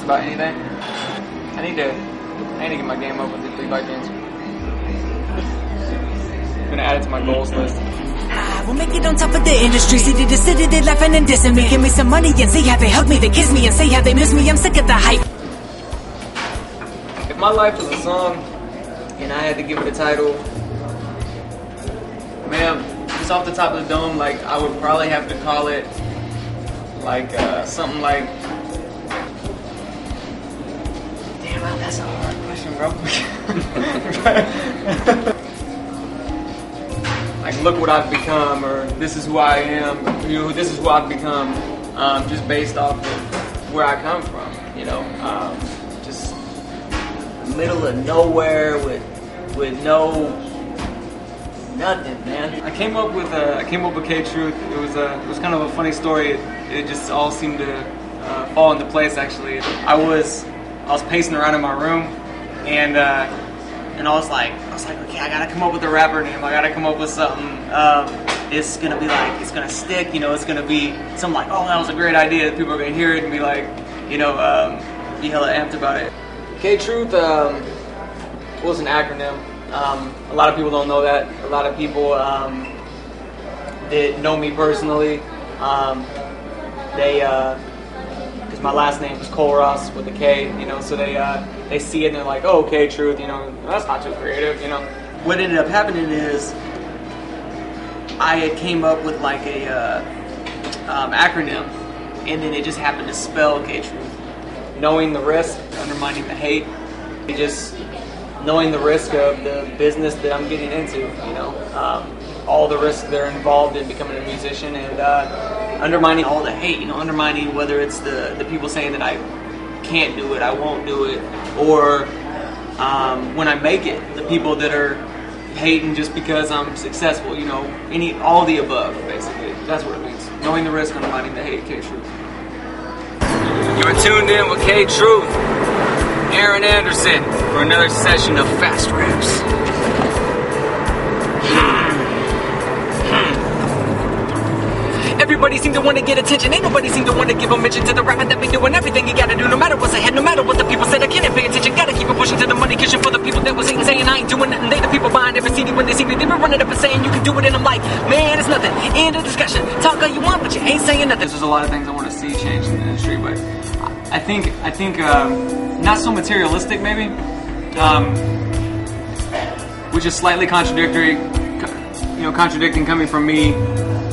about anything. I need to get my game up with the 3x10s. I'm gonna add it to my goals list. We'll make it on top of the industry. City to city, they laughing and dissing me. Give me some money and see how they hug me. They kiss me and say how they miss me. I'm sick of the hype. If my life was a song and I had to give it a title, man, just off the top of the dome, like I would probably have to call it like something like. Damn, that's a hard question, bro. Like, look what I've become, or this is who I am, you know, this is who I've become, just based off of where I come from, you know, just middle of nowhere with no nothing, man. I came up with K-Truth. It was kind of a funny story. It just all seemed to fall into place. Actually, I was pacing around in my room, and I was like, okay, I gotta come up with a rapper name. I gotta come up with something. It's gonna be like, it's gonna stick. You know, it's gonna be something like, oh, that was a great idea. People are gonna hear it and be like, you know, be hella amped about it. K-Truth was an acronym. A lot of people don't know that. A lot of people that know me personally, because my last name is Colross with a K, you know, so they see it and they're like, oh, K-Truth, you know, that's not too creative, you know. What ended up happening is I had came up with like a acronym, and then it just happened to spell K-Truth. Knowing the risk, undermining the hate, just knowing the risk of the business that I'm getting into, you know, all the risks that are involved in becoming a musician, and undermining all the hate, you know, undermining whether it's the people saying that I can't do it, I won't do it, or when I make it, the people that are hating just because I'm successful, you know, all the above, basically. That's what it means. Knowing the risk, undermining the hate, K-Truth. You're tuned in with K-Truth, Aaron Anderson, for another session of Fast Raps. Everybody seem to want to get attention. Ain't nobody seem to want to give a mention to the rapping that be doing everything you gotta do. No matter what's ahead, no matter what the people say, I can't pay attention. Gotta keep it pushing to the money kitchen for the people that was hating, saying I ain't doing nothing. They the people buying every CD when they see me. They been running up and saying you can do it, and I'm like, man, it's nothing. End of discussion. Talk all you want, but you ain't saying nothing. There's a lot of things I want to see change in the industry, but I think not so materialistic, maybe, which is slightly contradictory. You know, contradicting coming from me,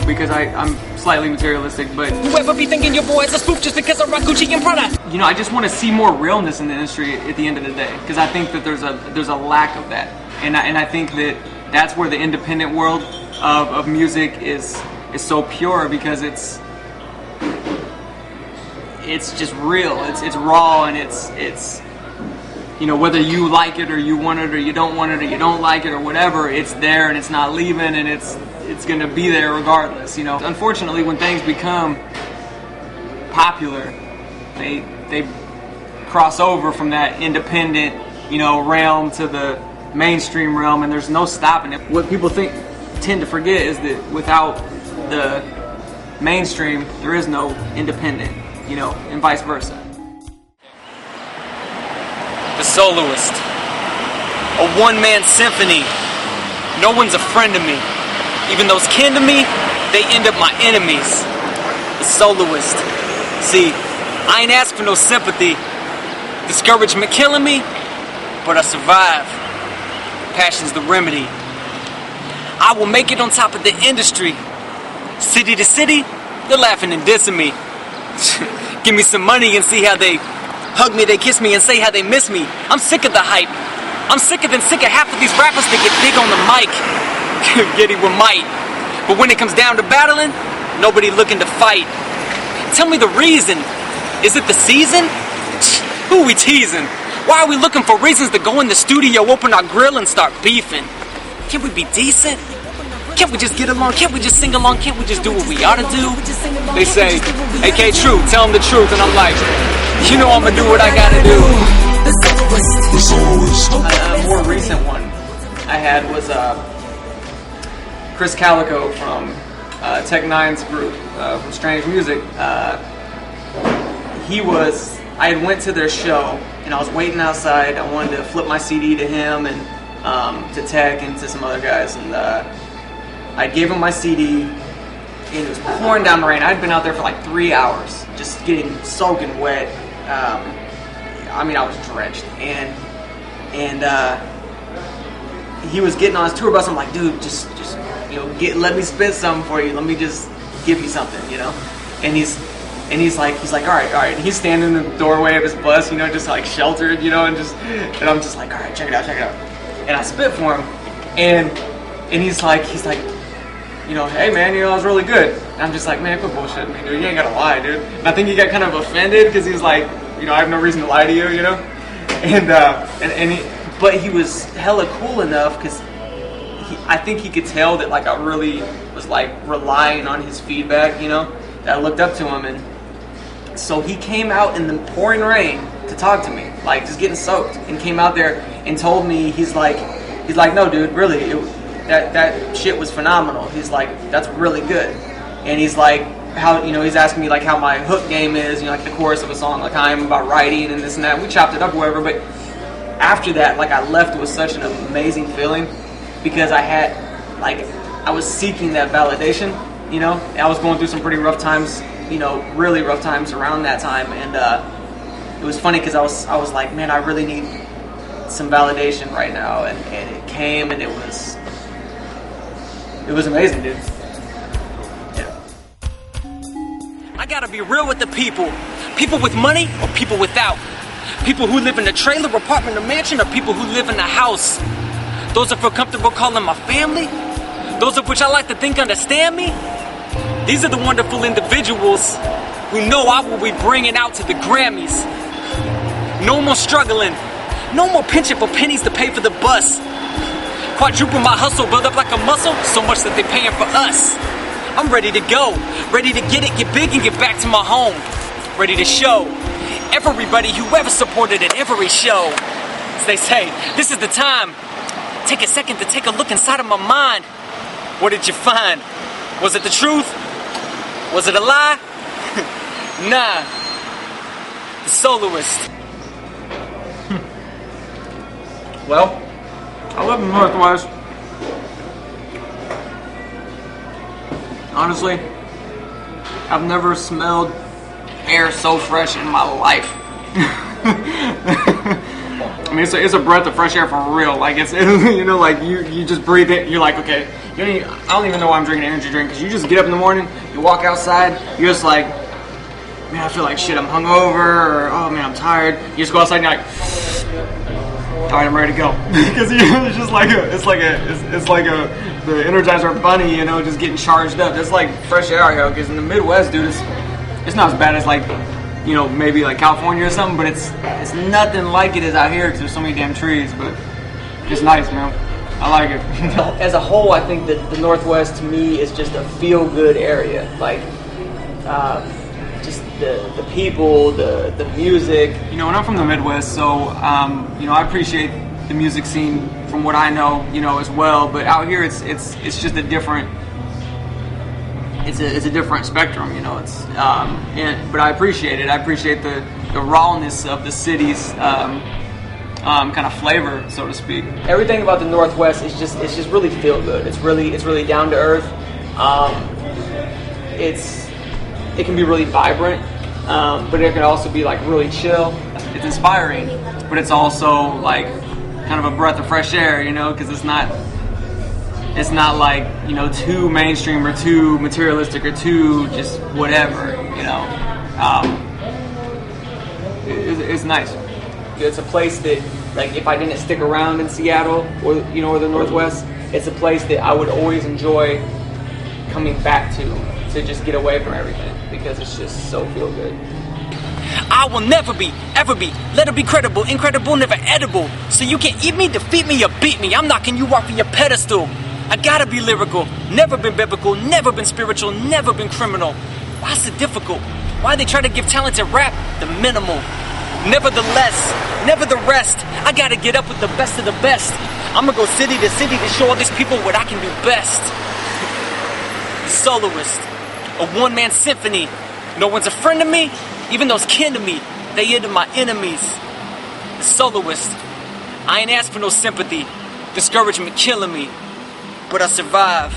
because I'm slightly materialistic, but whoever be thinking your boy is a spoof just because I rock Gucci and Prada. You know, I just want to see more realness in the industry at the end of the day, because I think that there's a lack of that, and I think that's where the independent world of music is so pure, because it's just real, it's raw, and it's you know, whether you like it or you want it or you don't want it or you don't like it or whatever, it's there and it's not leaving, and it's gonna be there regardless, you know. Unfortunately, when things become popular, they cross over from that independent, you know, realm to the mainstream realm, and there's no stopping it. What people tend to forget is that without the mainstream, there is no independent, you know, and vice versa. The soloist, a one-man symphony. No one's a friend of me. Even those kin to me, they end up my enemies. The soloist. See, I ain't asked for no sympathy. Discouragement killing me, but I survive. Passion's the remedy. I will make it on top of the industry. City to city, they're laughing and dissing me. Give me some money and see how they hug me, they kiss me and say how they miss me. I'm sick of the hype. I'm sicker than sick of half of these rappers that get big on the mic. Giddy with might. But when it comes down to battling, nobody looking to fight. Tell me the reason. Is it the season? Who we teasing? Why are we looking for reasons to go in the studio, open our grill and start beefing? Can't we be decent? Can't we just get along? Can't we just sing along? Can't we just do what we ought to do? They say, hey, K-Truth, tell them the truth. And I'm like, you know I'ma do what I gotta do. A more recent one I had was Chris Calico from Tech Nine's group, from Strange Music. He was I had went to their show, and I was waiting outside. I wanted to flip my CD to him and to Tech and to some other guys, and I gave him my CD, and it was pouring down the rain. I'd been out there for like 3 hours, just getting soaking wet. I mean, I was drenched, and he was getting on his tour bus. I'm like, dude, just let me spit something for you. Let me just give you something, And he's like, all right. And he's standing in the doorway of his bus, just like sheltered, and I'm just like, all right, check it out. And I spit for him, and he's like, hey man, it was really good. And I'm just like, man, quit bullshitting me, dude. You ain't gotta lie, dude. And I think he got kind of offended because he's like, I have no reason to lie to you, But he was hella cool enough because I think he could tell that like I really was like relying on his feedback, that I looked up to him, and so he came out in the pouring rain to talk to me, like just getting soaked, and came out there and told me, he's like, no, dude, really, that shit was phenomenal. He's like, that's really good. And he's like, how, he's asking me like how my hook game is, like the chorus of a song, like how I am about writing and this and that. We chopped it up or whatever, but after that, like I left with such an amazing feeling because I was seeking that validation, I was going through some pretty rough times, really rough times around that time, and it was funny because I was like, man, I really need some validation right now, and it came, and it was amazing, dude. Yeah. I gotta be real with the people with money or people without, people who live in a trailer, apartment, or mansion, or people who live in a house. Those I feel comfortable calling my family, those of which I like to think understand me. These are the wonderful individuals who know I will be bringing out to the Grammys. No more struggling, no more pinching for pennies to pay for the bus. Quadruple my hustle, build up like a muscle, so much that they paying for us. I'm ready to go, ready to get it, get big, and get back to my home. Ready to show everybody who ever supported at every show. As they say, this is the time. Take a second to take a look inside of my mind. What did you find? Was it the truth? Was it a lie? Nah. The soloist. Well, I live in the Northwest. Honestly, I've never smelled air so fresh in my life. I mean, it's a breath of fresh air for real. Like it's like you just breathe it. You're like, okay, I don't even know why I'm drinking an energy drink, because you just get up in the morning, you walk outside, you're just like, man, I feel like shit. I'm hungover, or oh man, I'm tired. You just go outside and you're like, all right, I'm ready to go, because it's just like it's like the Energizer Bunny, just getting charged up. It's like fresh air out here, because in the Midwest, dude, it's not as bad as like, maybe like California or something, but it's nothing like it is out here because there's so many damn trees. But it's nice, man. I like it. As a whole, I think that the Northwest to me is just a feel-good area. Like, just the people, the music. And I'm from the Midwest, so I appreciate the music scene from what I know, as well. But out here, it's just a different. It's a different spectrum, but I appreciate it. I appreciate the rawness of the city's kind of flavor, so to speak. Everything about the Northwest is just really feel good. It's really down to earth. It can be really vibrant, but it can also be like really chill. It's inspiring, but it's also like kind of a breath of fresh air, because it's not like, too mainstream or too materialistic or too just whatever, It's nice. It's a place that, like, if I didn't stick around in Seattle or the Northwest, it's a place that I would always enjoy coming back to just get away from everything, because it's just so feel good. I will never be, ever be, let it be credible, incredible, never edible. So you can eat me, defeat me, or beat me. I'm knocking you off of your pedestal. I gotta be lyrical, never been biblical, never been spiritual, never been criminal. Why is it difficult? Why they try to give talented rap the minimal? Nevertheless, never the rest. I gotta get up with the best of the best. I'ma go city to city to show all these people what I can do best. Soloist, a one-man symphony. No one's a friend of me, even those kin to me. they end up my enemies. The soloist. I ain't asked for no sympathy. Discouragement killing me. But I survive.